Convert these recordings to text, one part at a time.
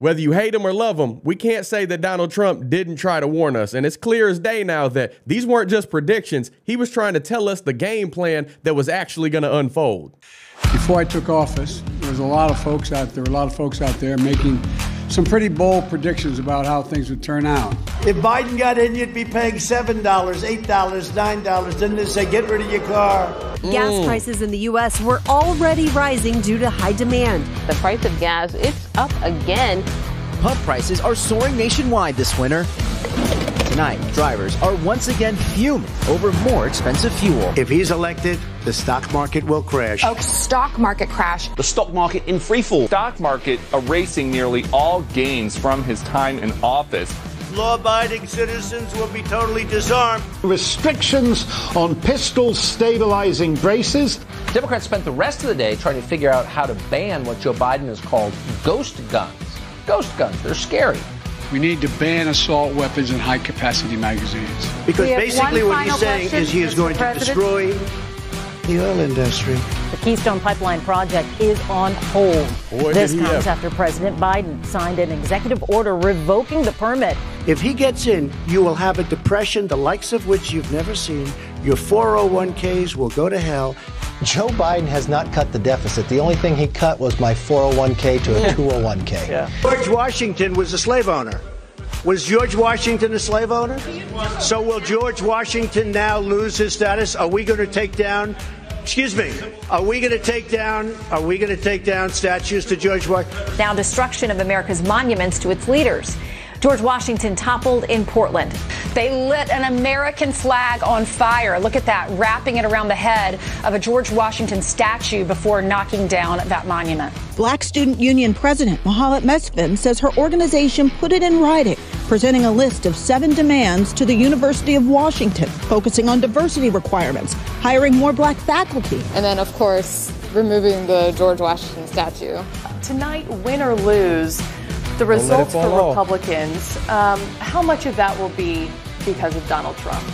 Whether you hate him or love him, we can't say that Donald Trump didn't try to warn us. And it's clear as day now that these weren't just predictions. He was trying to tell us the game plan that was actually going to unfold. Before I took office, there were a lot of folks out there making some pretty bold predictions about how things would turn out. If Biden got in, you'd be paying $7, $8, $9. Didn't they say, get rid of your car? Gas prices in the U.S. were already rising due to high demand. The price of gas, it's up again. Pump prices are soaring nationwide this winter. Tonight, drivers are once again fuming over more expensive fuel. If he's elected, the stock market will crash. A stock market crash. The stock market in free fall. Stock market erasing nearly all gains from his time in office. Law-abiding citizens will be totally disarmed. Restrictions on pistol stabilizing braces. Democrats spent the rest of the day trying to figure out how to ban what Joe Biden has called ghost guns. Ghost guns, they're scary. We need to ban assault weapons and high-capacity magazines. Because basically what he's saying is he is going to destroy the oil industry. The Keystone Pipeline project is on hold. This comes after President Biden signed an executive order revoking the permit. If he gets in, you will have a depression the likes of which you've never seen. Your 401ks will go to hell. Joe Biden has not cut the deficit. The only thing he cut was my 401k to a 201k. Yeah. George Washington was a slave owner. Was George Washington a slave owner? So will George Washington now lose his status? Are we going to take down, are we going to take down statues to George Washington? Now destruction of America's monuments to its leaders. George Washington toppled in Portland. They lit an American flag on fire. Look at that, wrapping it around the head of a George Washington statue before knocking down that monument. Black Student Union President Mohalet Mesfin says her organization put it in writing, presenting a list of 7 demands to the University of Washington, focusing on diversity requirements, hiring more black faculty. And then, of course, removing the George Washington statue. Tonight, win or lose, the results for Republicans, how much of that will be because of Donald Trump?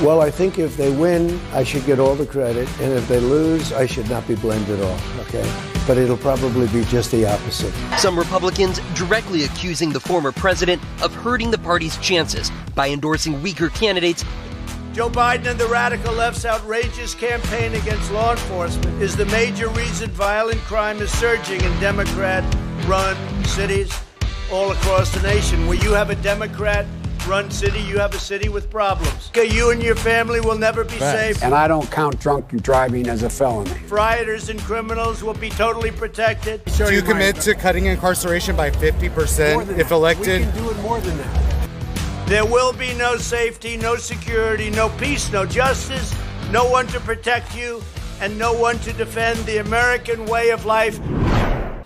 Well, I think if they win, I should get all the credit. And if they lose, I should not be blamed at all, okay? But it'll probably be just the opposite. Some Republicans directly accusing the former president of hurting the party's chances by endorsing weaker candidates. Joe Biden and the radical left's outrageous campaign against law enforcement is the major reason violent crime is surging in Democrat-run cities all across the nation. Where you have a Democrat-run city, you have a city with problems. Okay, you and your family will never be safe. And I don't count drunk driving as a felony. Rioters and criminals will be totally protected. Do you commit to cutting incarceration by 50% if elected? We can do it more than that. There will be no safety, no security, no peace, no justice, no one to protect you, and no one to defend the American way of life.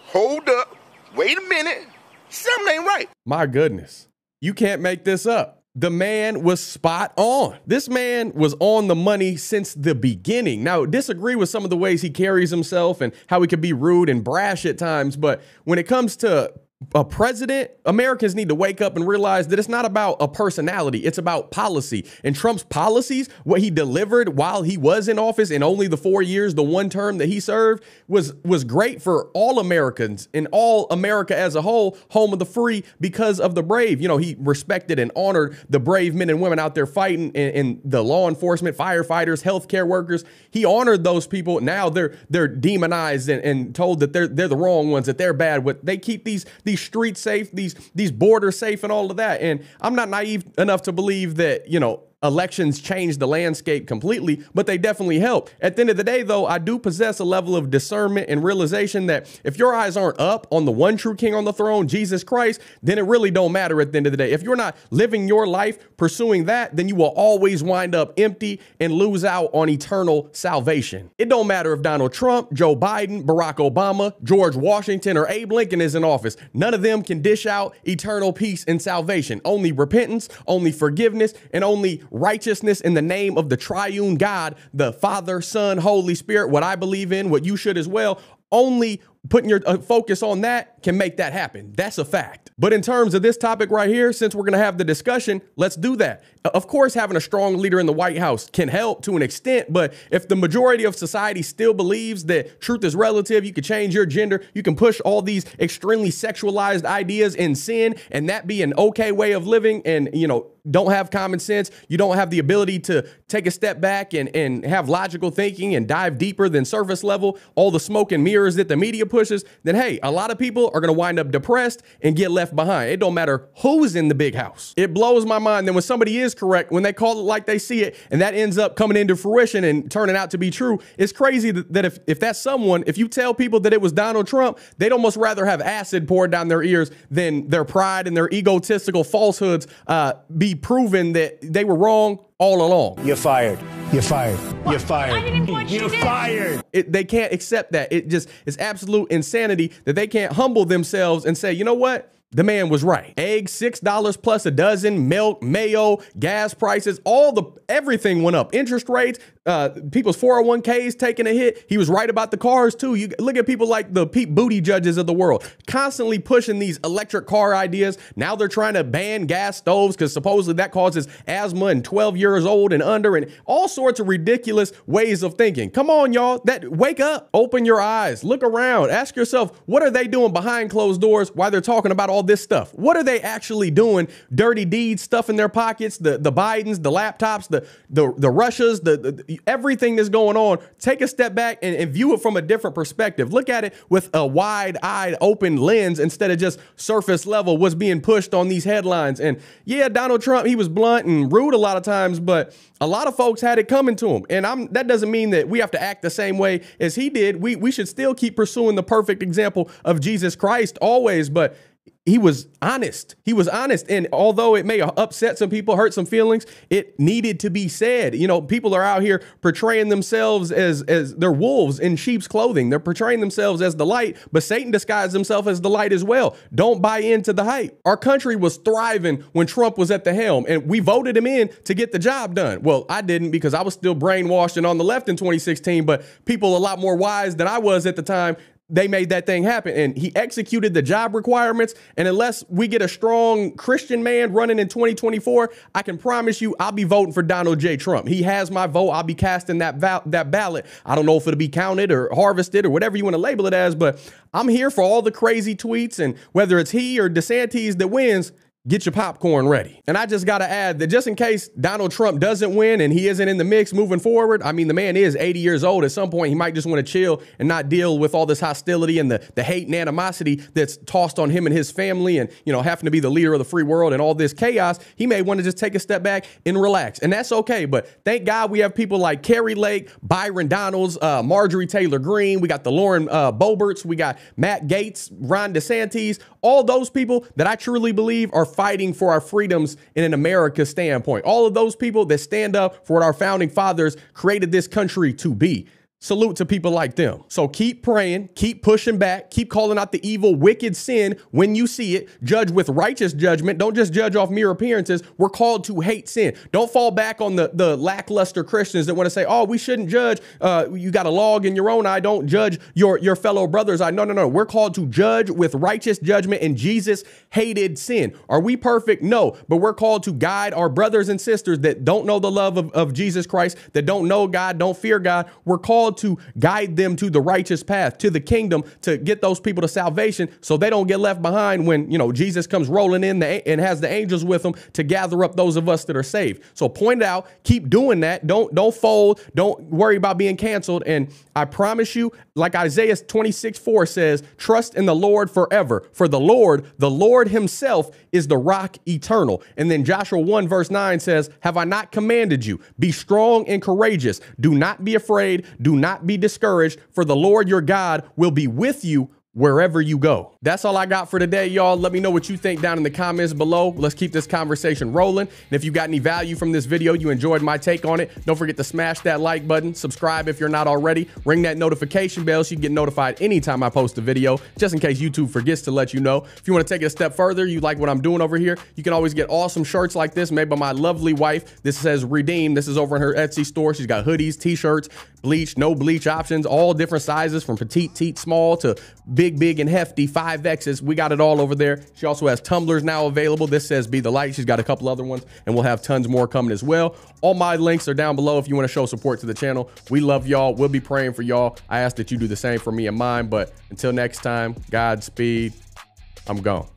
Hold up. Wait a minute. Something ain't right. My goodness. You can't make this up. The man was spot on. This man was on the money since the beginning. Now, disagree with some of the ways he carries himself and how he can be rude and brash at times, but when it comes to a president, Americans need to wake up and realize that it's not about a personality. It's about policy. And Trump's policies, what he delivered while he was in office in only the 4 years, the one term that he served, was great for all Americans and all America as a whole, home of the free because of the brave. You know, he respected and honored the brave men and women out there fighting in the law enforcement, firefighters, healthcare workers. He honored those people. Now they're demonized and told that they're the wrong ones, that they're bad. But they keep these streets safe, these borders safe and all of that. And I'm not naive enough to believe that, you know, elections change the landscape completely, but they definitely help. At the end of the day, though, I do possess a level of discernment and realization that if your eyes aren't up on the one true king on the throne, Jesus Christ, then it really don't matter at the end of the day. If you're not living your life pursuing that, then you will always wind up empty and lose out on eternal salvation. It don't matter if Donald Trump, Joe Biden, Barack Obama, George Washington, or Abe Lincoln is in office. None of them can dish out eternal peace and salvation. Only repentance, only forgiveness, and only righteousness in the name of the triune God, the Father, Son, Holy Spirit, what I believe in, what you should as well. Only putting your focus on that can make that happen. That's a fact. But in terms of this topic right here, since we're going to have the discussion, let's do that. Of course, having a strong leader in the White House can help to an extent, but if the majority of society still believes that truth is relative, you can change your gender, you can push all these extremely sexualized ideas and sin, and that be an okay way of living, and, you know, don't have common sense, you don't have the ability to take a step back and have logical thinking and dive deeper than surface level, all the smoke and mirrors that the media pushes, then hey, a lot of people are going to wind up depressed and get left behind. It don't matter who's in the big house. It blows my mind that when somebody is correct, when they call it like they see it, and that ends up coming into fruition and turning out to be true, it's crazy that if that's someone, if you tell people that it was Donald Trump, they'd almost rather have acid poured down their ears than their pride and their egotistical falsehoods be proven that they were wrong all along. You're fired. You're fired. What? You're fired. I didn't want You're fired. They can't accept that. It just is absolute insanity that they can't humble themselves and say, you know what? The man was right. Eggs, $6 plus a dozen, milk, mayo, gas prices, everything went up. Interest rates, people's 401ks taking a hit. He was right about the cars too. You look at people like the Pete Buttigieg of the world, constantly pushing these electric car ideas. Now they're trying to ban gas stoves because supposedly that causes asthma and 12 years old and under, and all sorts of ridiculous ways of thinking. Come on, y'all. Wake up, open your eyes, look around, ask yourself, what are they doing behind closed doors while they're talking about all this stuff? What are they actually doing? Dirty deeds, stuff in their pockets, the Bidens, the laptops, the Russias, everything that's going on. Take a step back and view it from a different perspective. Look at it with a wide-eyed, open lens instead of just surface level what's being pushed on these headlines. And yeah, Donald Trump, he was blunt and rude a lot of times, but a lot of folks had it coming to him. And that doesn't mean that we have to act the same way as he did. We should still keep pursuing the perfect example of Jesus Christ always, but he was honest. He was honest. And although it may upset some people, hurt some feelings, it needed to be said. You know, people are out here portraying themselves as they're wolves in sheep's clothing. They're portraying themselves as the light, but Satan disguised himself as the light as well. Don't buy into the hype. Our country was thriving when Trump was at the helm, and we voted him in to get the job done. Well, I didn't, because I was still brainwashed and on the left in 2016, but people a lot more wise than I was at the time, they made that thing happen, and he executed the job requirements. And unless we get a strong Christian man running in 2024, I can promise you I'll be voting for Donald J. Trump. He has my vote. I'll be casting that ballot. I don't know if it'll be counted or harvested or whatever you want to label it as, but I'm here for all the crazy tweets, and whether it's he or DeSantis that wins, get your popcorn ready. And I just got to add that just in case Donald Trump doesn't win and he isn't in the mix moving forward, I mean, the man is 80 years old. At some point, he might just want to chill and not deal with all this hostility and the hate and animosity that's tossed on him and his family, and, you know, having to be the leader of the free world and all this chaos. He may want to just take a step back and relax, and that's okay. But thank God we have people like Carrie Lake, Byron Donalds, Marjorie Taylor Greene. We got the Lauren Boeberts. We got Matt Gaetz, Ron DeSantis, all those people that I truly believe are fighting for our freedoms in an America standpoint. All of those people that stand up for what our founding fathers created this country to be. Salute to people like them. So keep praying, keep pushing back, keep calling out the evil, wicked sin when you see it. Judge with righteous judgment. Don't just judge off mere appearances. We're called to hate sin. Don't fall back on the lackluster Christians that want to say, oh, we shouldn't judge. You got a log in your own eye. Don't judge your fellow brother's eye. No. We're called to judge with righteous judgment, and Jesus hated sin. Are we perfect? No. But we're called to guide our brothers and sisters that don't know the love of Jesus Christ, that don't know God, don't fear God. We're called to guide them to the righteous path, to the kingdom, to get those people to salvation so they don't get left behind when, you know, Jesus comes rolling in and has the angels with him to gather up those of us that are saved. So point it out, keep doing that. Don't fold. Don't worry about being canceled. And I promise you, like Isaiah 26:4 says, trust in the Lord forever. For the Lord himself is the rock eternal. And then Joshua 1 verse 9 says, have I not commanded you? Be strong and courageous. Do not be afraid. Do not be discouraged, for the Lord your God will be with you wherever you go. That's all I got for today, y'all. Let me know what you think down in the comments below. Let's keep this conversation rolling. And if you got any value from this video, you enjoyed my take on it, don't forget to smash that like button, subscribe if you're not already, ring that notification bell so you can get notified anytime I post a video, just in case YouTube forgets to let you know. If you want to take it a step further, you like what I'm doing over here, you can always get awesome shirts like this made by my lovely wife. This says Redeem. This is over in her Etsy store. She's got hoodies, t-shirts, bleach, no bleach options, all different sizes from petite, teat, small to big and hefty 5Xs. We got it all over there. She also has tumblers now available. This says Be the Light. She's got a couple other ones, and we'll have tons more coming as well. All my links are down below if you want to show support to the channel. We love y'all. We'll be praying for y'all. I ask that you do the same for me and mine. But until next time, Godspeed. I'm gone.